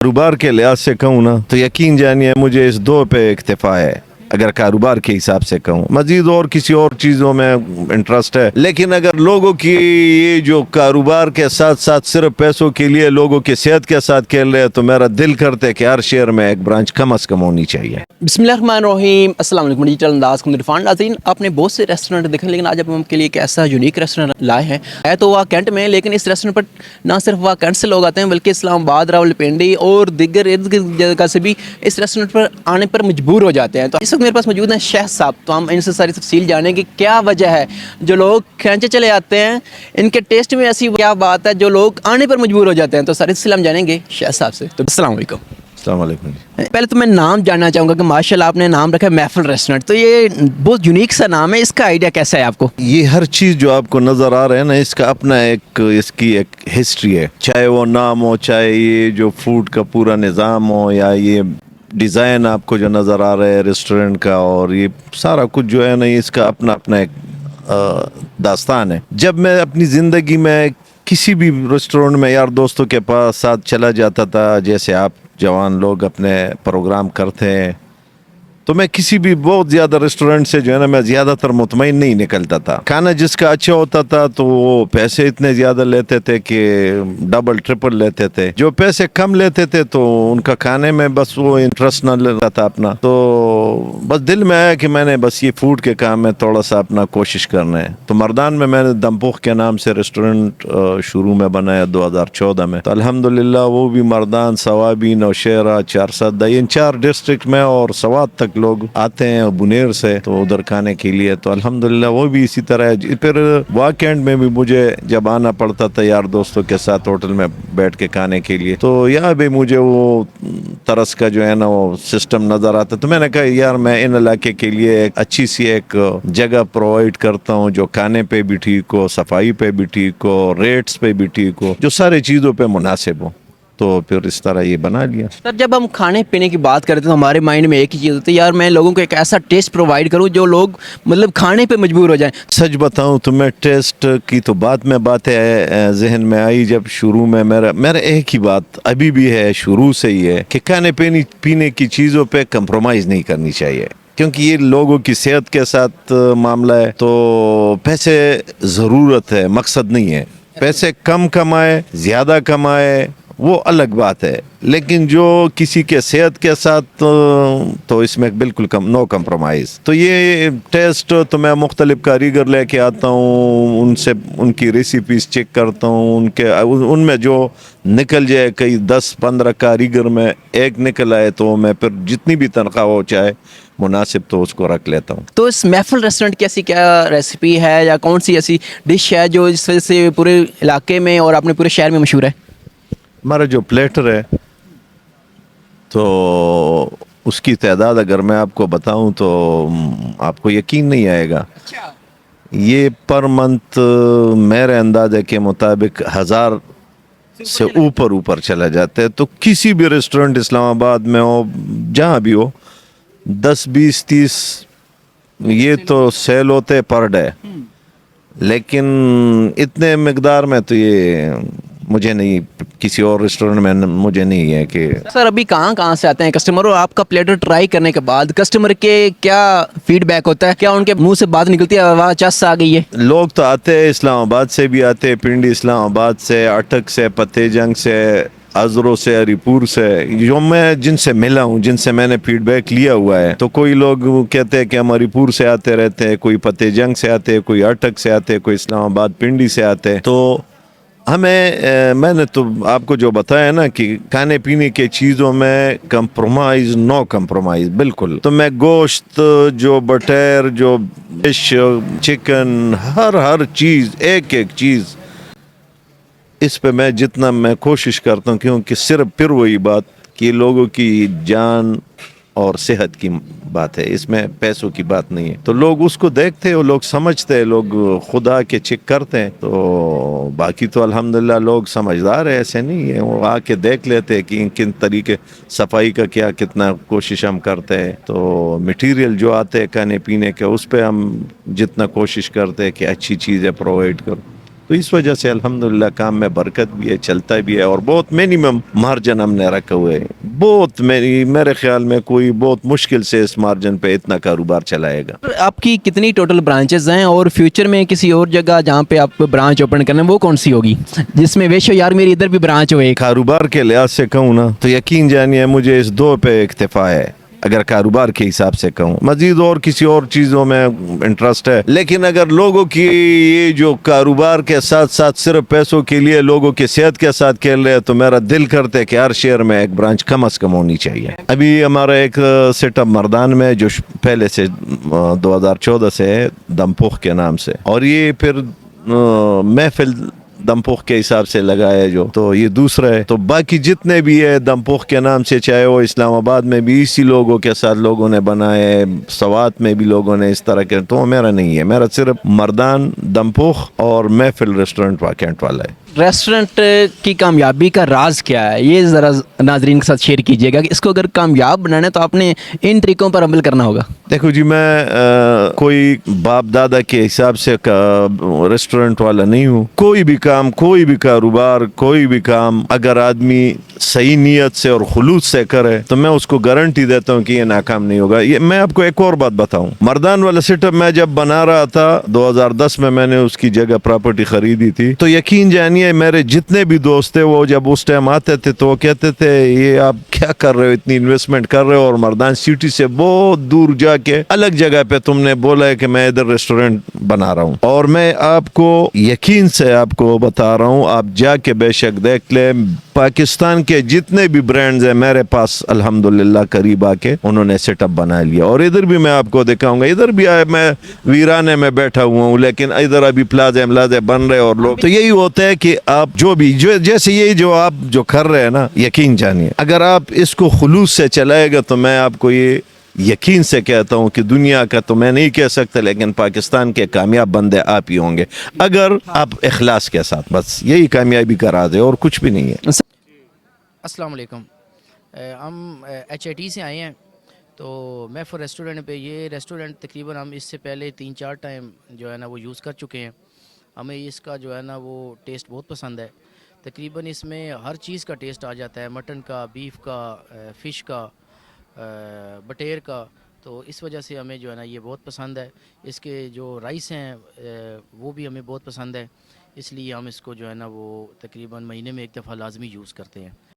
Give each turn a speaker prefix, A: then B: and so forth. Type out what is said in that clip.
A: कारोबार के लिहाज से कहूँ ना तो यकीन जानिए मुझे इस दो पे इक्तिफा है। अगर कारोबार के हिसाब से कहूँ, मजीद और किसी और चीज़ों में इंटरेस्ट है, लेकिन अगर लोगों की ये जो कारोबार के साथ साथ सिर्फ पैसों के लिए लोगों की सेहत के साथ खेल रहे हैं, तो मेरा दिल करता है कि हर शहर में एक ब्रांच कम अज़ कम होनी चाहिए।
B: बिस्मिल्लाहिर्रहमानिर्रहीम, अस्सलाम वालेकुम। डिजिटल अंदाज को इरफान नाज़रीन, आपने बहुत से रेस्टोरेंट देखे, लेकिन आज आप आपके लिए एक ऐसा यूनिक रेस्टोरेंट लाए हैं। है तो वह कैंट में, लेकिन इस रेस्टोरेंट पर ना सिर्फ वह कैंट से लोग आते हैं, बल्कि इस्लामाबाद, रावलपिंडी और दिग्गर इर्द गिर्द जगह से भी इस रेस्टोरेंट पर आने पर मजबूर हो जाते हैं। तो इस वक्त मेरे पास मौजूद हैं शेख साहब, तो हम इनसे सारी तफसील जानेंगे क्या वजह है जो लोग खैंचे चले आते हैं, इनके टेस्ट में ऐसी क्या बात है जो लोग आने पर मजबूर हो जाते हैं। तो सारी तफसील हम जानेंगे शेख साहब से। तो अस्सलाम वालेकुम।
A: अस्सलाम वालेकुम।
B: पहले तो मैं नाम जानना चाहूँगा कि माशाल्लाह आपने नाम रखा है महफिल रेस्टोरेंट, तो ये बहुत यूनिक सा नाम है, इसका आइडिया कैसा है आपको?
A: ये हर चीज़ जो आपको नज़र आ रहा है ना, इसका अपना इसकी एक हिस्ट्री है। चाहे वो नाम हो, चाहे ये जो फूड का पूरा निज़ाम हो, या ये डिज़ाइन आपको जो नज़र आ रहा है रेस्टोरेंट का, और ये सारा कुछ जो है ना, इसका अपना अपना एक दास्तान है। जब मैं अपनी ज़िंदगी में किसी भी रेस्टोरेंट में यार दोस्तों के पास साथ चला जाता था, जैसे आप जवान लोग अपने प्रोग्राम करते हैं, तो मैं किसी भी बहुत ज़्यादा रेस्टोरेंट से जो है ना, मैं ज़्यादातर मुतमईन नहीं निकलता था। खाना जिसका अच्छा होता था तो वो पैसे इतने ज़्यादा लेते थे कि डबल ट्रिपल लेते थे। जो पैसे कम लेते थे तो उनका खाने में बस वो इंटरेस्ट ना लेता था अपना। तो बस दिल में आया कि मैंने बस ये फूड के काम में थोड़ा सा अपना कोशिश करना है। तो मर्दान में मैंने दमपुख के नाम से रेस्टोरेंट शुरू में बनाया 2014 में। तो अल्हम्दुलिल्लाह वो भी मर्दान, सवाबी, नौशेरा, चारसदा, इन 4 डिस्ट्रिक्ट में और सवात तक लोग आते हैं बुनेर से, तो उधर खाने के लिए। तो अल्हम्दुलिल्लाह वो भी इसी तरह है। फिर वीकेंड में भी मुझे जब आना पड़ता था यार दोस्तों के साथ होटल में बैठ के खाने के लिए, तो यहाँ भी मुझे वो तरस का जो है ना वो सिस्टम नज़र आता। तो मैंने कहा यार मैं इन इलाके के लिए एक अच्छी सी एक जगह प्रोवाइड करता हूँ जो खाने पे भी ठीक हो, सफाई पे भी ठीक हो, रेट्स पे भी ठीक हो, जो सारी चीज़ों पे मुनासिब हो। तो फिर इस तरह ये बना लिया।
B: सर जब हम खाने पीने की बात करते हैं तो हमारे माइंड में एक ही चीज़ होती है, यार मैं लोगों को एक ऐसा टेस्ट प्रोवाइड करूं जो लोग मतलब खाने पे मजबूर हो जाएं।
A: सच बताऊं तो मैं टेस्ट की तो बाद में बातें जहन में आई जब शुरू में मेरा एक ही बात अभी भी है, शुरू से ही है कि खाने पीने की चीज़ों पे कंप्रोमाइज़ नहीं करनी चाहिए, क्योंकि ये लोगों की सेहत के साथ मामला है। तो पैसे ज़रूरत है, मकसद नहीं है। पैसे कम कमाए ज़्यादा कमाए वो अलग बात है, लेकिन जो किसी के सेहत के साथ तो इसमें बिल्कुल नो कंप्रोमाइज़। तो ये टेस्ट तो मैं मुख्तलिफ कारीगर लेके आता हूँ, उनसे उनकी रेसिपीज चेक करता हूँ, उनमें जो निकल जाए, कई 10-15 कारीगर में एक निकल आए तो मैं फिर जितनी भी तनख्वाह हो चाहे मुनासिब तो उसको रख लेता हूँ।
B: तो इस महफिल रेस्टोरेंट की ऐसी क्या रेसिपी है या कौन सी ऐसी डिश है जो इस वजह से पूरे इलाके में और अपने पूरे शहर में मशहूर है?
A: हमारा जो प्लेटर है तो उसकी तादाद अगर मैं आपको बताऊं तो आपको यकीन नहीं आएगा। ये पर मंथ मेरे अंदाजे के मुताबिक 1000 से ऊपर चला जाता है। तो किसी भी रेस्टोरेंट इस्लामाबाद में हो, जहाँ भी हो, 10, 20, 30 ये तो सेल होते पर डे, लेकिन इतने मिकदार में तो ये मुझे नहीं, किसी और रेस्टोरेंट में मुझे नहीं है कि।
B: सर अभी कहाँ से आते हैं कस्टमर, और आपका प्लेटर ट्राई करने के बाद कस्टमर के क्या फीडबैक होता है? क्या उनके मुंह से बात निकलती है वाह चस आ गई है?
A: लोग तो आते हैं, इस्लामाबाद से भी आते हैं, पिंडी इस्लामाबाद से, अटक से, पत्तेजंग से, अजरो से, हरीपुर से, जो मैं जिनसे मिला हूँ, जिनसे मैंने फीडबैक लिया हुआ है। तो कोई लोग कहते हैं कि हम हरीपुर से आते रहते हैं, कोई पत्तेजंग से आते हैं, कोई अटक से आते हैं, कोई इस्लामाबाद पिंडी से आते हैं। तो हमें मैंने तो आपको जो बताया ना कि खाने पीने के चीज़ों में कंप्रोमाइज़, नो कंप्रोमाइज़ बिल्कुल। तो मैं गोश्त, जो बटर, जो फिश, चिकन, हर चीज़, एक चीज़ इस पे मैं जितना मैं कोशिश करता हूँ, क्योंकि सिर्फ फिर वही बात कि लोगों की जान और सेहत की बात है, इसमें पैसों की बात नहीं है। तो लोग उसको देखते हैं, लोग समझते हैं, लोग खुदा के चेक करते हैं। तो बाकी तो अल्हम्दुलिल्लाह लोग समझदार है, ऐसे नहीं है, वो आके देख लेते हैं कि किन तरीके सफाई का क्या कितना कोशिश हम करते हैं। तो मटेरियल जो आते हैं खाने पीने के, उस पर हम जितना कोशिश करते हैं कि अच्छी चीज़ें प्रोवाइड करो। تو اس وجہ سے الحمدللہ کام میں برکت بھی ہے, چلتا بھی ہے, اور بہت منیمم مارجن ہم نے رکھے ہوئے ہیں. بہت میرے خیال میں کوئی بہت مشکل سے اس مارجن پہ اتنا کاروبار چلائے گا.
B: آپ کی کتنی ٹوٹل برانچز ہیں, اور فیوچر میں کسی اور جگہ جہاں پہ آپ برانچ اوپن کرنا ہے وہ کون سی ہوگی, جس میں ویشو یار میری ادھر بھی برانچ ہو ایک؟
A: کاروبار کے لحاظ سے کہوں نا تو یقین جانیے مجھے اس دو پہ اکتفا ہے. اگر کاروبار کے حساب سے کہوں, مزید اور کسی اور چیزوں میں انٹرسٹ ہے, لیکن اگر لوگوں کی یہ جو کاروبار کے ساتھ ساتھ صرف پیسوں کے لیے لوگوں کی صحت کے ساتھ کھیل رہے ہیں, تو میرا دل کرتا ہے کہ ہر شہر میں ایک برانچ کم از کم ہونی چاہیے. ابھی ہمارا ایک سیٹ اپ مردان میں جو پہلے سے 2014 سے ہے, دمپوخ کے نام سے, اور یہ پھر محفل دمپوخ کے حساب سے لگا ہے جو, تو یہ دوسرا ہے. تو باقی جتنے بھی ہے دمپوخ کے نام سے, چاہے وہ اسلام آباد میں بھی اسی لوگوں کے ساتھ لوگوں نے بنائے, سوات میں بھی لوگوں نے اس طرح کے, تو میرا نہیں ہے. میرا صرف مردان, دمپوخ اور محفل ریسٹورنٹ کینٹ والا ہے.
B: ریسٹورنٹ کی کامیابی کا راز کیا ہے, یہ ذرا ناظرین کے ساتھ شیئر کیجیے گا کہ اس کو اگر کامیاب بنانا ہے تو آپ نے ان طریقوں پر عمل کرنا ہوگا.
A: دیکھو جی, میں کوئی باپ دادا کے حساب سے ریسٹورنٹ والا نہیں ہوں. کوئی بھی کام, کوئی بھی کاروبار, کوئی بھی کام اگر آدمی صحیح نیت سے اور خلوص سے کرے تو میں اس کو گارنٹی دیتا ہوں کہ یہ ناکام نہیں ہوگا. یہ میں آپ کو ایک اور بات بتاؤں, مردان والا سیٹ اپ میں جب بنا رہا تھا 2010 میں نے اس کی جگہ پراپرٹی خریدی تھی, تو یقین جانیے میرے جتنے بھی دوست تھے وہ جب اس ٹائم آتے تھے تو وہ کہتے تھے یہ آپ کیا کر رہے ہو, اتنی انویسٹمنٹ کر رہے ہو, اور مردان سٹی سے بہت دور جا کے الگ جگہ پہ تم نے بولا ہے کہ میں ادھر ریسٹورنٹ بنا رہا ہوں. اور میں آپ کو یقین سے آپ کو بتا رہا ہوں, آپ جا کے بے شک دیکھ لیں, پاکستان کے جتنے بھی برانڈز ہیں میرے پاس الحمدللہ قریب آ کے انہوں نے سیٹ اپ بنا لیا. اور ادھر بھی میں آپ کو دکھاؤں گا, ادھر بھی میں ویرانے میں بیٹھا ہوا ہوں, لیکن ادھر ابھی پلازے بن رہے, اور لوگ تو یہی ہوتا ہے کہ آپ جو بھی جیسے یہ جو آپ جو کر رہے ہیں نا, یقین جانیے اگر آپ اس کو خلوص سے چلائے گا تو میں آپ کو یہ یقین سے کہتا ہوں کہ دنیا کا تو میں نہیں کہہ سکتا, لیکن پاکستان کے کامیاب بندے آپ ہی ہوں گے اگر آپ اخلاص کے ساتھ. بس یہی کامیابی کا راز ہے اور کچھ بھی نہیں ہے.
C: السلام علیکم. ہم ایچ آئی ٹی سے آئے ہیں, تو میں فور ریسٹورنٹ پہ, یہ ریسٹورنٹ تقریباً ہم اس سے پہلے 3-4 ٹائم جو ہے نا وہ یوز کر چکے ہیں. ہمیں اس کا جو ہے نا وہ ٹیسٹ بہت پسند ہے. تقریباً اس میں ہر چیز کا ٹیسٹ آ جاتا ہے, مٹن کا, بیف کا, فش کا, بٹیر کا. تو اس وجہ سے ہمیں جو ہے نا یہ بہت پسند ہے. اس کے جو رائس ہیں وہ بھی ہمیں بہت پسند ہے, اس لیے ہم اس کو جو ہے نا وہ تقریباً مہینے میں ایک دفعہ لازمی یوز کرتے ہیں.